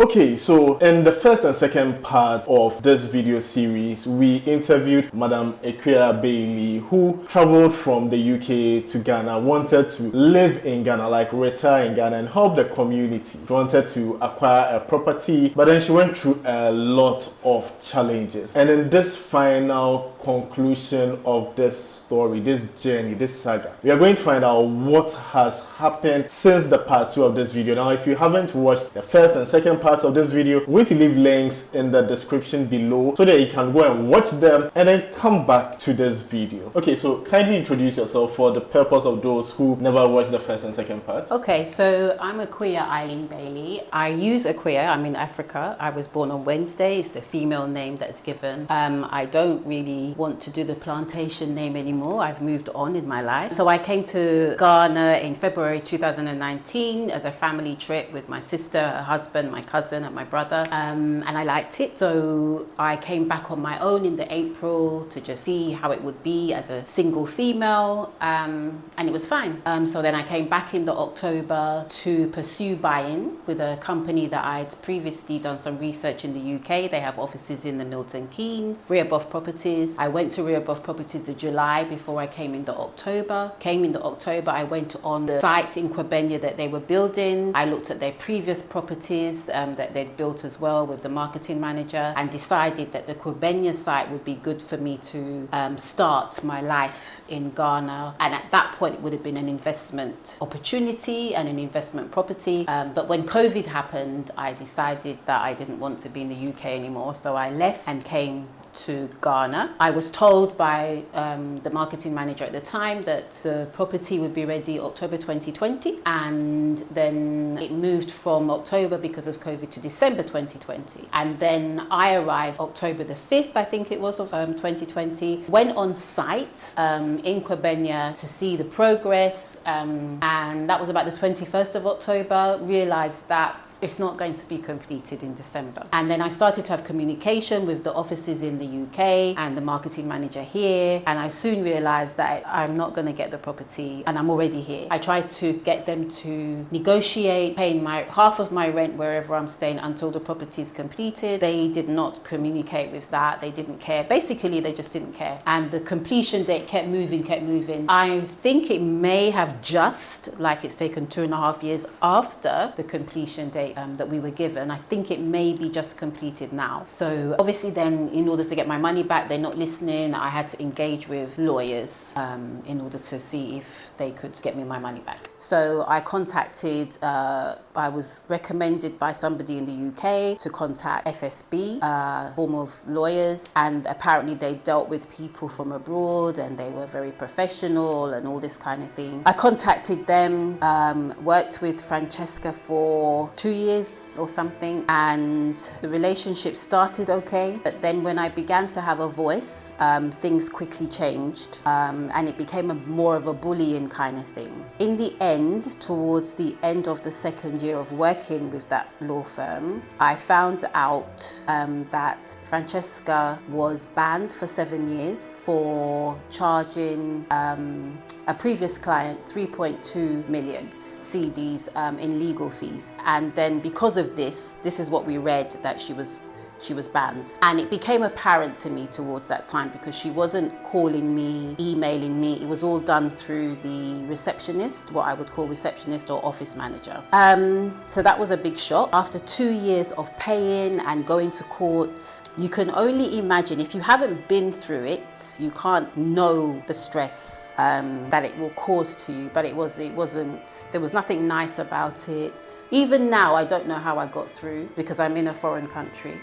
Okay, so in the first and second part of this video series, we interviewed Madam Equia Bailey, who traveled from the UK to Ghana, wanted to live in Ghana, like retire in Ghana and help the community. She wanted to acquire a property, but then she went through a lot of challenges. And in this final conclusion of this story, this journey, this saga, we are going to find out what has happened since the part 2 of this video. Now, if you haven't watched the first and second parts of this video, I'm going to leave links in the description below so that you can go and watch them and then come back to this video. Okay, so kindly introduce yourself for the purpose of those who never watched the first and second part. Okay, so I'm Equia Eileen Bailey. I use Equia, I'm in Africa. I was born on Wednesday, it's the female name that's given. I don't really want to do the plantation name anymore. I've moved on in my life. So I came to Ghana in February 2019 as a family trip with my sister, her husband, my cousin and my brother, and I liked it. So I came back on my own in the April to just see how it would be as a single female, and it was fine. So then I came back in the October to pursue buy-in with a company that I'd previously done some research in the UK. They have offices in the Milton Keynes, Rehoboth Properties. I went to Rehoboth Properties in July before I came in the October. I went on the site in Quebenia that they were building. I looked at their previous properties that they'd built as well with the marketing manager, and decided that the Quebenia site would be good for me to start my life in Ghana. And at that point it would have been an investment opportunity and an investment property, but when COVID happened, I decided that I didn't want to be in the UK anymore, so I left and came to Ghana. I was told by the marketing manager at the time that the property would be ready October 2020, and then it moved from October because of COVID to December 2020. And then I arrived October the 5th, I think it was, of 2020, went on site in Quebenia to see the progress, and that was about the 21st of October, realized that it's not going to be completed in December. And then I started to have communication with the offices in the UK and the marketing manager here, and I soon realized that I'm not going to get the property, and I'm already here. I tried to get them to negotiate paying my half of my rent wherever I'm staying until the property is completed. They did not communicate with that. They didn't care. Basically, they just didn't care, and the completion date kept moving. I think it may have just, like, it's taken 2.5 years after the completion date that we were given. I think it may be just completed now. So obviously then, in order to get my money back, they're not listening. I had to engage with lawyers in order to see if they could get me my money back. So I contacted, I was recommended by somebody in the UK to contact FSB, form of lawyers, and apparently they dealt with people from abroad and they were very professional and all this kind of thing. I contacted them, worked with Francesca for 2 years or something, and the relationship started okay, but then when I began to have a voice, things quickly changed, and it became more of a bullying kind of thing. In the end, towards the end of the second year of working with that law firm, I found out that Francesca was banned for 7 years for charging a previous client 3.2 million CDs in legal fees. And then because of this is what we read, that she was banned. And it became apparent to me towards that time, because she wasn't calling me, emailing me. It was all done through the receptionist, what I would call receptionist or office manager. So that was a big shock. After 2 years of paying and going to court, you can only imagine, if you haven't been through it, you can't know the stress that it will cause to you. But there was nothing nice about it. Even now, I don't know how I got through, because I'm in a foreign country.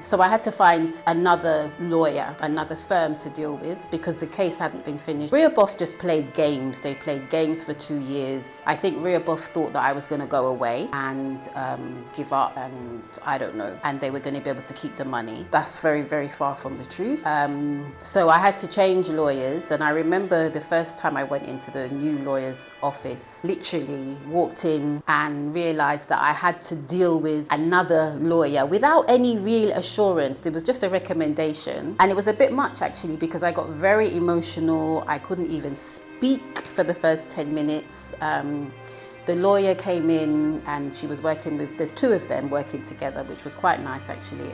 So I had to find another lawyer, another firm to deal with, because the case hadn't been finished. Rehoboth just played games. They played games for 2 years. I think Rehoboth thought that I was going to go away and give up, and I don't know, and they were going to be able to keep the money. That's very, very far from the truth. So I had to change lawyers, and I remember the first time I went into the new lawyer's office, literally walked in and realized that I had to deal with another lawyer without any real assurance. There was just a recommendation, and it was a bit much actually, because I got very emotional. I couldn't even speak for the first 10 minutes. the lawyer came in and she was working with, there's two of them working together, which was quite nice actually,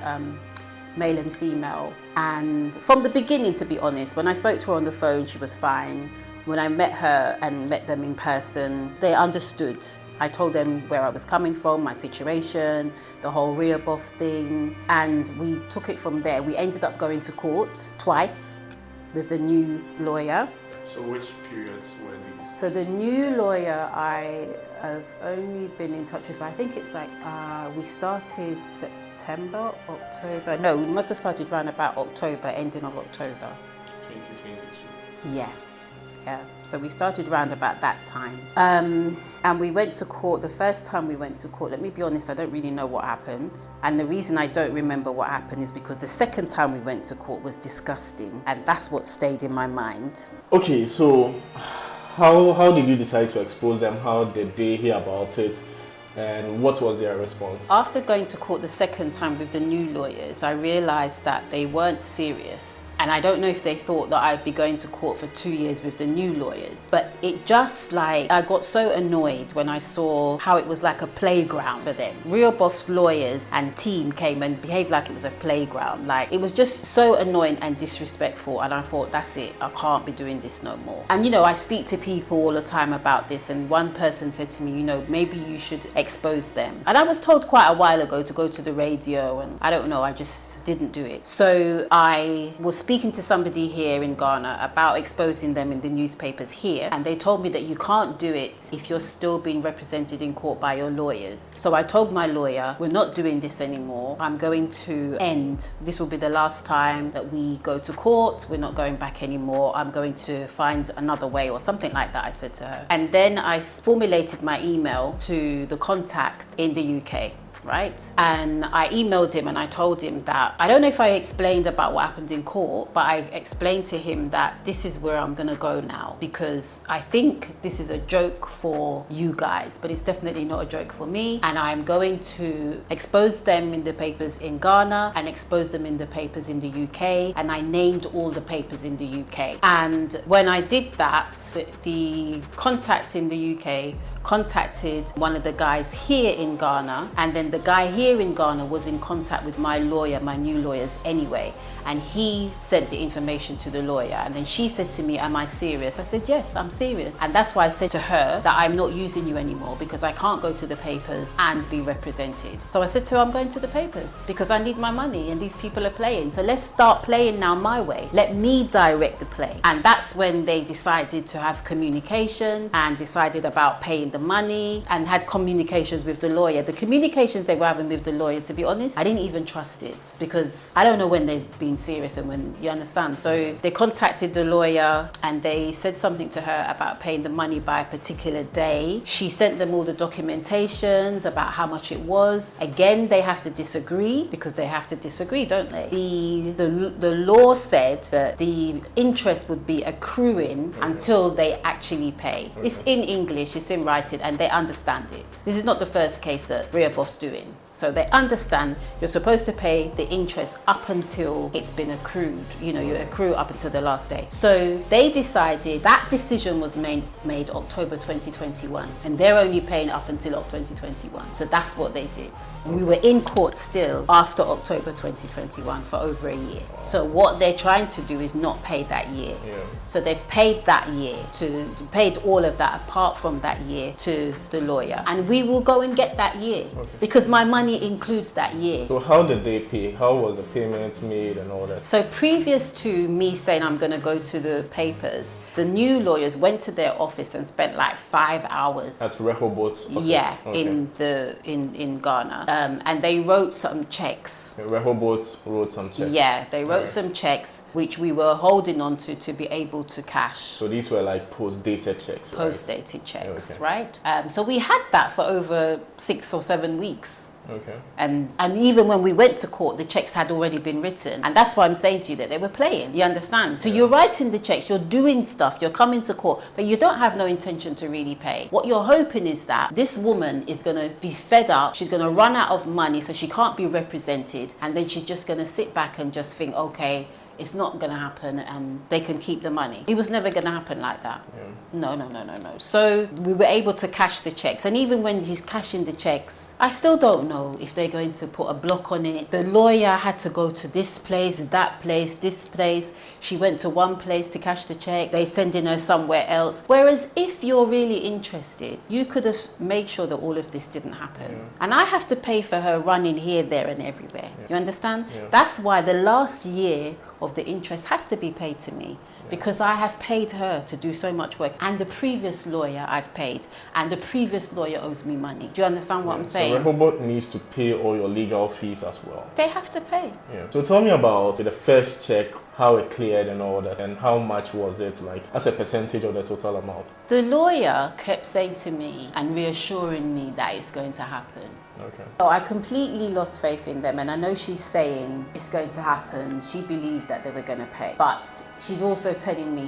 male and female. And from the beginning, to be honest, when I spoke to her on the phone, she was fine. When I met her and met them in person, they understood. I told them where I was coming from, my situation, the whole Rehoboth thing, and we took it from there. We ended up going to court twice with the new lawyer. So which periods were these? So the new lawyer I have only been in touch with, I think it's like, we started September, October. No, we must have started around about October, ending of October. 2022. Yeah. So we started around about that time. And we went to court. The first time we went to court, let me be honest, I don't really know what happened. And the reason I don't remember what happened is because the second time we went to court was disgusting. And that's what stayed in my mind. Okay, so how did you decide to expose them? How did they hear about it? And what was their response? After going to court the second time with the new lawyers, I realized that they weren't serious. And I don't know if they thought that I'd be going to court for 2 years with the new lawyers. But it just like, I got so annoyed when I saw how it was like a playground for them. Rehoboth's lawyers and team came and behaved like it was a playground. Like, it was just so annoying and disrespectful. And I thought, that's it, I can't be doing this no more. And you know, I speak to people all the time about this. And one person said to me, you know, maybe you should expose them. And I was told quite a while ago to go to the radio, and I don't know, I just didn't do it. So I was speaking to somebody here in Ghana about exposing them in the newspapers here, and they told me that you can't do it if you're still being represented in court by your lawyers. So I told my lawyer, we're not doing this anymore. I'm going to end. This will be the last time that we go to court. We're not going back anymore. I'm going to find another way, or something like that, I said to her. And then I formulated my email to the contact in the UK. Right? And I emailed him and I told him that, I don't know if I explained about what happened in court, but I explained to him that this is where I'm gonna go now, because I think this is a joke for you guys, but it's definitely not a joke for me. And I'm going to expose them in the papers in Ghana and expose them in the papers in the UK. And I named all the papers in the UK. And when I did that, the contact in the UK contacted one of the guys here in Ghana, and then the guy here in Ghana was in contact with my lawyer, my new lawyers anyway, and he sent the information to the lawyer. And then she said to me, am I serious? I said, yes, I'm serious. And that's why I said to her that I'm not using you anymore, because I can't go to the papers and be represented. So I said to her, I'm going to the papers because I need my money and these people are playing. So let's start playing now my way. Let me direct the play. And that's when they decided to have communications and decided about paying the money and had communications with the lawyer. The communications they were having with the lawyer, to be honest, I didn't even trust it, because I don't know when they've been serious and when, you understand. So they contacted the lawyer and they said something to her about paying the money by a particular day. She sent them all the documentations about how much it was. Again, they have to disagree, because they have to disagree, don't they? The law said that the interest would be accruing until they actually pay. It's in English, it's in writing, and they understand it. This is not the first case that Rehoboth's doing. So they understand you're supposed to pay the interest up until it's been accrued. You know, you accrue up until the last day. So they decided, that decision was made October 2021, and they're only paying up until October 2021. So that's what they did. And we were in court still after October 2021 for over a year. So what they're trying to do is not pay that year. So they've paid that year, paid all of that apart from that year to the lawyer. And we will go and get that year, because my money includes that year. So how did they pay? How was the payment made and all that? So previous to me saying I'm going to go to the papers, the new lawyers went to their office and spent like 5 hours. At Rehoboth's office? Yeah, in Ghana. And they wrote some checks. Rehoboth wrote some checks? Yeah, they wrote some checks which we were holding on to be able to cash. So these were like post-dated checks, right? Post-dated checks, right? So we had that for over 6 or 7 weeks. Okay. And even when we went to court, the checks had already been written. And that's why I'm saying to you that they were playing. You understand? So you're writing the checks, you're doing stuff, you're coming to court, but you don't have no intention to really pay. What you're hoping is that this woman is going to be fed up, she's going to run out of money, so she can't be represented. And then she's just going to sit back and just think, okay, it's not going to happen and they can keep the money. It was never going to happen like that. No. So we were able to cash the checks, and even when he's cashing the checks, I still don't know if they're going to put a block on it. The lawyer had to go to this place, that place, this place. She went to one place to cash the check. They sending her somewhere else. Whereas if you're really interested, you could have made sure that all of this didn't happen. And I have to pay for her running here, there and everywhere. You understand? That's why the last year of the interest has to be paid to me, because I have paid her to do so much work, and the previous lawyer I've paid, and the previous lawyer owes me money. Do you understand what I'm saying? So Rehoboth needs to pay all your legal fees as well. They have to pay. So tell me about the first check, how it cleared and all that, and how much was it, like as a percentage of the total amount? The lawyer kept saying to me and reassuring me that it's going to happen. So I completely lost faith in them, and I know she's saying it's going to happen. She believed that they were going to pay, but she's also telling me,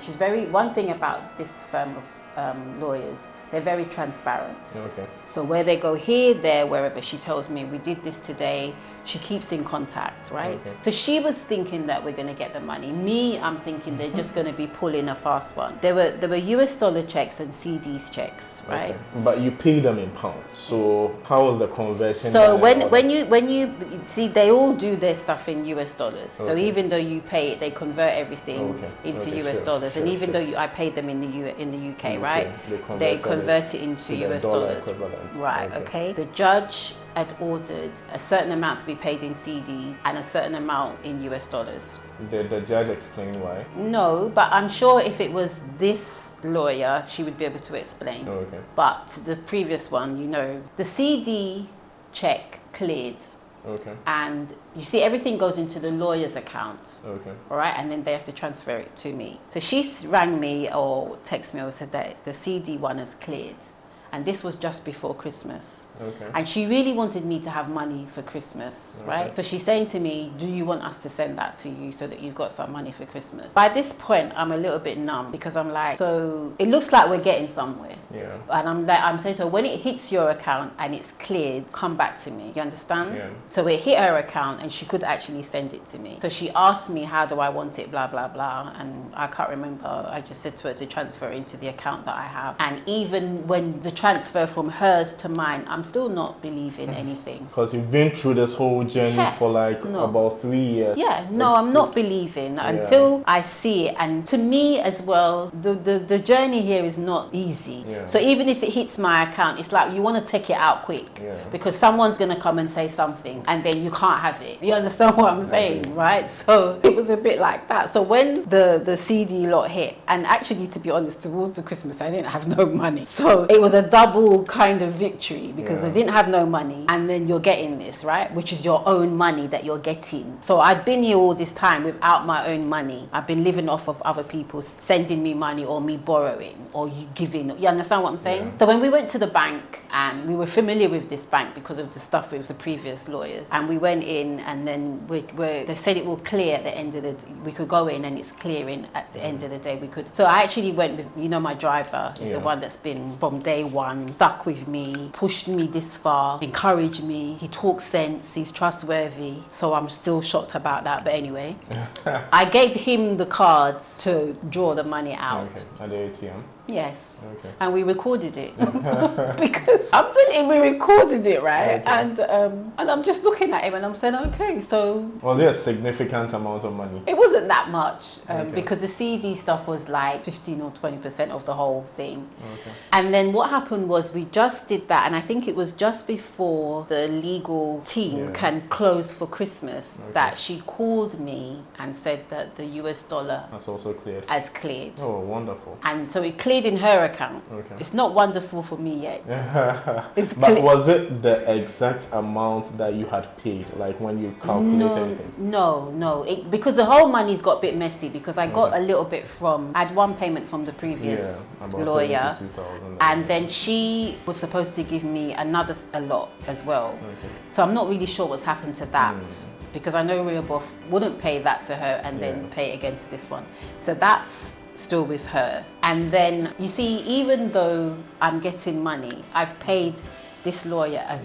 one thing about this firm of lawyers, they're very transparent. So where they go here, there, wherever, she tells me we did this today. She keeps in contact, right? So she was thinking that we're going to get the money. Me, I'm thinking they're just going to be pulling a fast one. There were US dollar checks and CDs checks, right? But you pay them in pounds. So how was the conversion? So when you see, they all do their stuff in US dollars. So even though you pay it, they convert everything into US dollars. And even though I paid them in the UK, right? They convert it into US dollars. Right, okay. The judge had ordered a certain amount to be paid in CDs and a certain amount in US dollars. Did the judge explain why? No, but I'm sure if it was this lawyer, she would be able to explain. But the previous one, the CD check cleared. And you see, everything goes into the lawyer's account. All right, and then they have to transfer it to me. So she rang me or texted me or said that the CD one has cleared. And this was just before Christmas. And she really wanted me to have money for Christmas, right? So she's saying to me, do you want us to send that to you so that you've got some money for Christmas? By this point, I'm a little bit numb, because I'm like, so it looks like we're getting somewhere. And I'm saying to her, when it hits your account and it's cleared, come back to me. You understand? So it hit her account and she could actually send it to me. So she asked me, how do I want it, blah, blah, blah. And I can't remember. I just said to her to transfer it into the account that I have. And even when the transfer from hers to mine, I'm still not believing anything. Because you've been through this whole journey for about 3 years. I'm not believing until I see it. And to me as well, the journey here is not easy. So even if it hits my account, it's like you want to take it out quick, because someone's going to come and say something and then you can't have it. You understand what I'm saying, right? So it was a bit like that. So when the CD lot hit, and actually, to be honest, towards the Christmas, I didn't have no money. So it was a double kind of victory, because I didn't have no money, and then you're getting this, right? Which is your own money that you're getting. So I've been here all this time without my own money. I've been living off of other people sending me money, or me borrowing, or you giving. You understand what I'm saying? So when we went to the bank, and we were familiar with this bank because of the stuff with the previous lawyers, and we went in, and then they said it will clear at the end of the day. We could go in and it's clearing at the end of the day. We could. So I actually went with, my driver is the one that's been from day one, stuck with me, pushed me this far, encouraged me. He talks sense, he's trustworthy. So I'm still shocked about that. But anyway, I gave him the cards to draw the money out. At the ATM? Yes. And we recorded it. Because I'm telling you, we recorded it, right? And I'm just looking at him and I'm saying, okay, so... Was it a significant amount of money? It wasn't that much, because the CD stuff was like 15 or 20% of the whole thing. And then what happened was we just did that, and I think it was just before the legal team can close for Christmas that she called me and said that the US dollar has also cleared. Has cleared. Oh, wonderful. And so it cleared in her account. It's not wonderful for me yet. But was it the exact amount that you had paid, like when you calculated anything? No. Because the whole money's got a bit messy, because I got a little bit I had one payment from the previous lawyer, and then she was supposed to give me a lot as well. So I'm not really sure what's happened to that. Because I know Rehoboth wouldn't pay that to her and then pay it again to this one. So that's still with her. And then you see, even though I'm getting money, I've paid this lawyer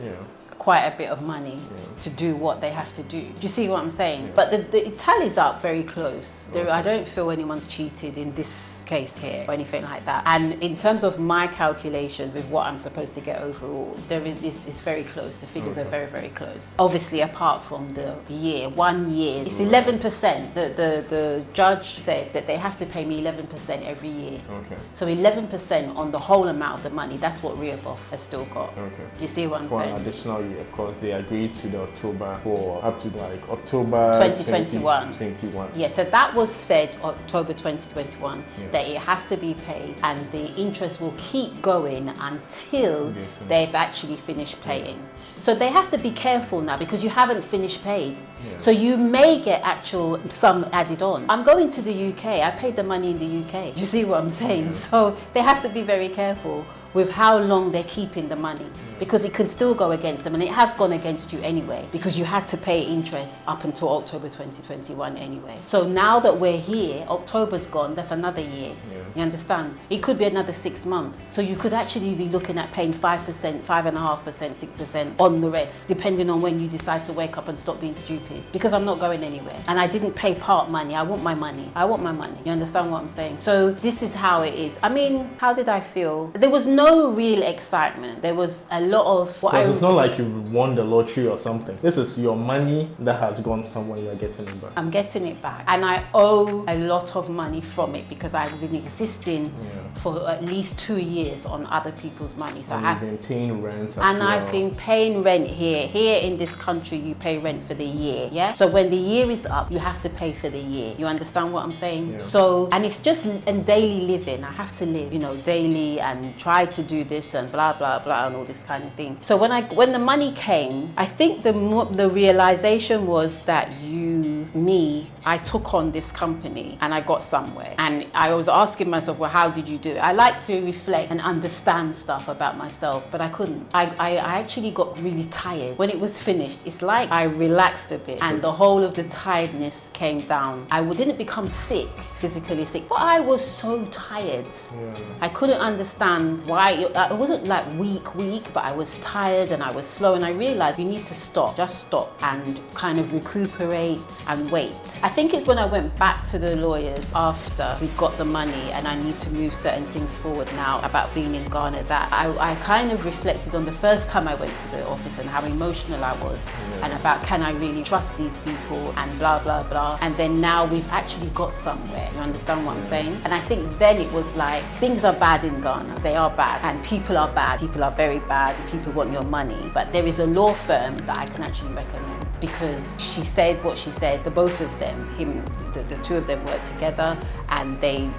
quite a bit of money to do what they have to do. Do you see what I'm saying? But it tallies up very close. I don't feel anyone's cheated in this case here or anything like that. And in terms of my calculations with what I'm supposed to get overall, it's very close. The figures are very, very close. Obviously, apart from the year, 1 year, it's 11%. The judge said that they have to pay me 11% every year. Okay. So 11% on the whole amount of the money. That's what Rehoboth has still got. Okay. Do you see what I'm for saying? an additional year, because they agreed to the October for up to like October 2021. 2021. Yeah, so that was said October 2021 Yeah. that it has to be paid, and the interest will keep going until they've actually finished paying. So they have to be careful now because you haven't finished paid. Yeah. So you may get actual sum added on. I'm going to the UK. I paid the money in the UK. You see what I'm saying? Yeah. So they have to be very careful with how long they're keeping the money, because it can still go against them, and it has gone against you anyway because you had to pay interest up until October 2021 anyway. So now that we're here, October's gone, that's another year. You understand? It could be another 6 months. So you could actually be looking at paying 5%, 5.5%, 6% on the rest, depending on when you decide to wake up and stop being stupid. Because I'm not going anywhere. And I didn't pay part money. I want my money. I want my money. You understand what I'm saying? So this is how it is. I mean, how did I feel? There was no real excitement. There was a lot of Because it's not like you won the lottery or something. This is your money that has gone somewhere. You're getting it back. I'm getting it back, and I owe a lot of money from it because I've been existing for at least 2 years on other people's money. So I've been paying rent as and well. I've been paying rent here. Here in this country, you pay rent for the year. Yeah. So when the year is up, you have to pay for the year. You understand what I'm saying? Yeah. So, and it's just in daily living. I have to live, you know, daily and try to do this and blah blah blah and all this kind of thing. So when the money came, I think the realization was that I took on this company and I got somewhere. And I was asking myself, well, how did you do it? I like to reflect and understand stuff about myself, but I couldn't. I actually got really tired. When it was finished, it's like I relaxed a bit and the whole of the tiredness came down. I didn't become sick, physically sick, but I was so tired. I couldn't understand why. I wasn't like weak, but I was tired and I was slow, and I realized you need to stop, just stop and kind of recuperate and wait. I think it's when I went back to the lawyers after we got the money and I need to move certain things forward now about being in Ghana that I kind of reflected on the first time I went to the office and how emotional I was and about can I really trust these people and blah blah blah, and then now we've actually got somewhere. You understand what I'm saying? And I think then it was like things are bad in Ghana, they are bad, and people are bad, people are very bad, people want your money, but there is a law firm that I can actually recommend because she said what she said. The both of them, the two of them worked together, and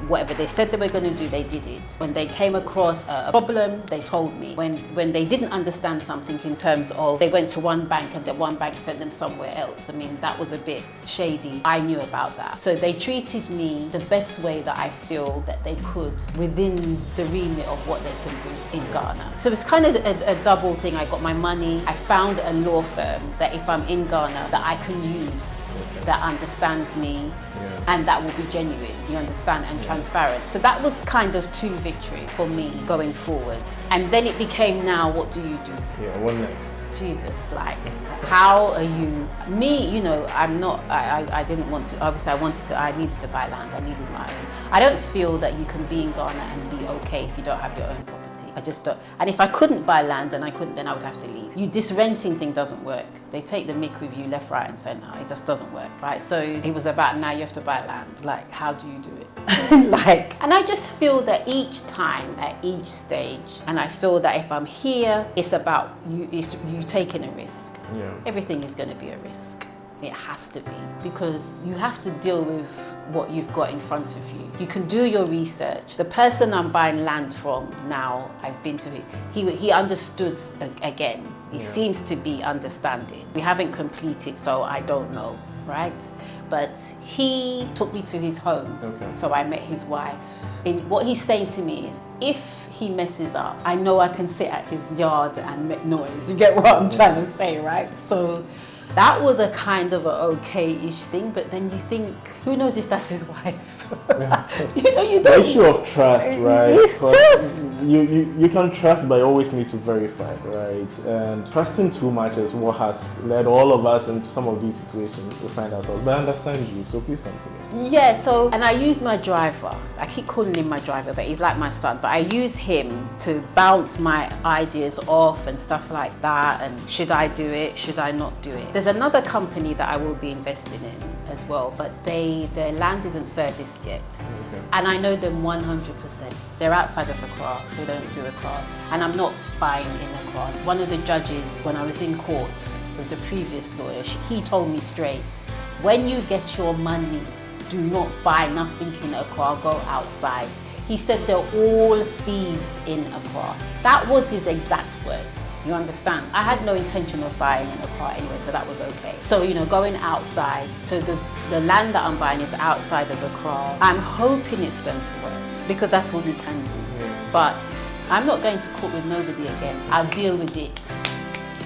whatever they said they were going to do, they did it. When they came across a problem, they told me. When they didn't understand something in terms of they went to one bank and that one bank sent them somewhere else, I mean, that was a bit shady. I knew about that. So they treated me the best way that I feel that they could within the remit of what they can do in Ghana. So it's kind of a double thing. I got my money. I found a law firm that if I'm in Ghana that I can use, that understands me, and that will be genuine, you understand, and transparent. So that was kind of 2 victories for me going forward. And then it became, now what do you do? Yeah, what next? Jesus, like, how are you? Me, you know, I'm not, I didn't want to, obviously I needed to buy land, I needed my own. I don't feel that you can be in Ghana and be okay if you don't have your own property. I just don't. And if I couldn't buy land and then I would have to leave. This renting thing doesn't work. They take the mick with you left, right and centre. It just doesn't work, right? So it was about, now you have to buy land. Like, how do you do it? And I just feel that each time, at each stage, and I feel that if I'm here, it's about you taking a risk. Everything is going to be a risk. It has to be, because you have to deal with what you've got in front of you. You can do your research. The person I'm buying land from now, I've been to, he understood again. He seems to be understanding. We haven't completed, so I don't know, right? But he took me to his home. So I met his wife. And what he's saying to me is, if he messes up, I know I can sit at his yard and make noise. You get what I'm trying to say, right? So that was a kind of a okay-ish thing, but then you think, who knows if that's his wife? You know, you The don't. issue of trust, right? It's 'Cause trust. you can trust, but you always need to verify, right? And trusting too much is what has led all of us into some of these situations we find ourselves. But I understand you, so please continue. Yeah, so, and I use my driver. I keep calling him my driver, but he's like my son. But I use him to bounce my ideas off and stuff like that. And should I do it? Should I not do it? There's another company that I will be investing in as well, but their land isn't serviced yet. Okay. And I know them 100%. They're outside of Accra. They don't do Accra. And I'm not buying in Accra. One of the judges, when I was in court with the previous lawyer, he told me straight, when you get your money, do not buy nothing in Accra, go outside. He said they're all thieves in Accra. That was his exact words. You understand? I had no intention of buying in Accra anyway, so that was okay. So, you know, going outside, so the land that I'm buying is outside of Accra. I'm hoping it's going to work because that's what we can do. But I'm not going to court with nobody again. I'll deal with it.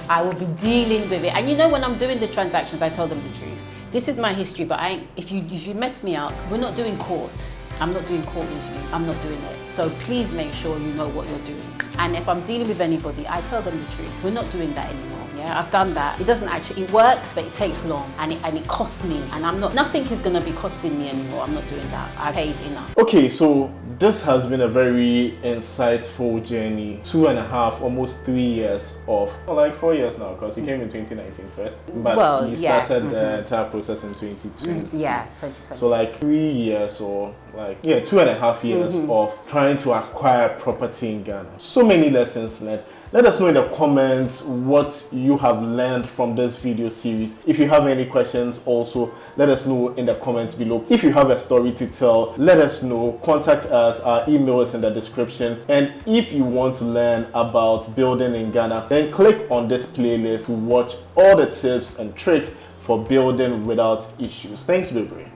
I will be dealing with it. And you know, when I'm doing the transactions, I tell them the truth. This is my history, but if you mess me up, we're not doing court. I'm not doing court with you. I'm not doing it. So please make sure you know what you're doing. And if I'm dealing with anybody, I tell them the truth. We're not doing that anymore. Yeah, I've done that. It doesn't actually, it works, but it takes long and it costs me. And nothing is going to be costing me anymore. I'm not doing that. I paid enough. Okay, so this has been a very insightful journey. 2.5, almost 3 years of, well, like 4 years now, because you came in 2019 first, but Well, you yeah, started the entire process in 2020. Yeah, 2020. So like 3 years or like, yeah, 2.5 years of trying to acquire property in Ghana. So many lessons learned. Let us know in the comments what you have learned from this video series. If you have any questions also, let us know in the comments below. If you have a story to tell, let us know. Contact us. Our email is in the description. And if you want to learn about building in Ghana, then click on this playlist to watch all the tips and tricks for building without issues. Thanks, Bebre.